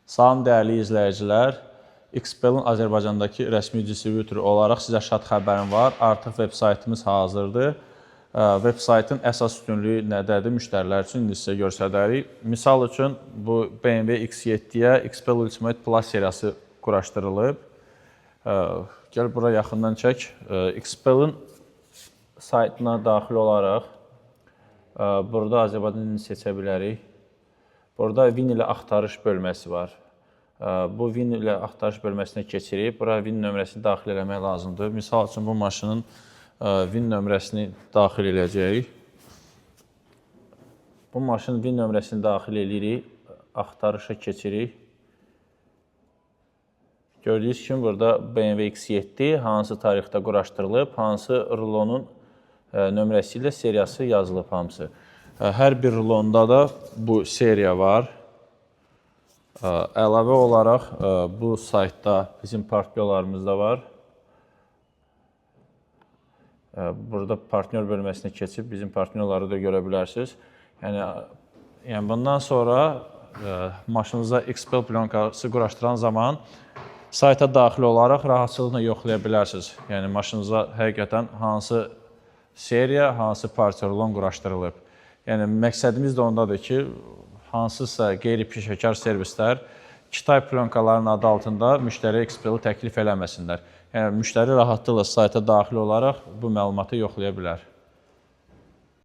Salam dəyərli izləyicilər, XPEL-in Azərbaycandakı rəsmi distributoru olaraq sizə şad xəbərim var. Artıq veb saytımız hazırdır. Veb saytın əsas üstünlüyü nədədir? Müştərilər üçün indi sizə göstərərik. Misal üçün, bu BMW X7-yə XPEL Ultimate Plus seriyası quraşdırılıb. Gəl, bura yaxından çək. XPEL-in saytına daxil olaraq burada Azərbaycan dilini seçə bilərik. Burada VIN ilə axtarış bölməsi var. Bu VIN ilə axtarış bölməsinə keçirib, bura VIN nömrəsini daxil eləmək lazımdır. Misal üçün, bu maşının VIN nömrəsini daxil edəcəyik. Bu maşının VIN nömrəsini daxil edirik, axtarışa keçirik. Gördüyünüz kimi, burada BMW X7 hansı tarixdə quraşdırılıb, hansı rulonun nömrəsi ilə seriyası yazılıb hamısı. Hər bir rulonda da bu seriya var. Əlavə olaraq bu saytda bizim partnyorlarımız da var. Burada partnyor bölməsinə keçib bizim partnyorları da görə bilərsiniz. Yəni bundan sonra maşınınıza XPEL plonkası quraşdıran zaman sayta daxil olaraq rahatçılıqla yoxlaya bilərsiniz. Yəni maşınınıza həqiqətən hansı seriya, hansı partiya rulon quraşdırılıb. Yəni, məqsədimiz də ondadır ki, hansısa qeyri-peşəkar servislər Kitay plonkaların adı altında müştəri XPEL-i təklif eləməsinlər. Yəni, müştəri rahatlıqla sayta daxil olaraq bu məlumatı yoxlaya bilər.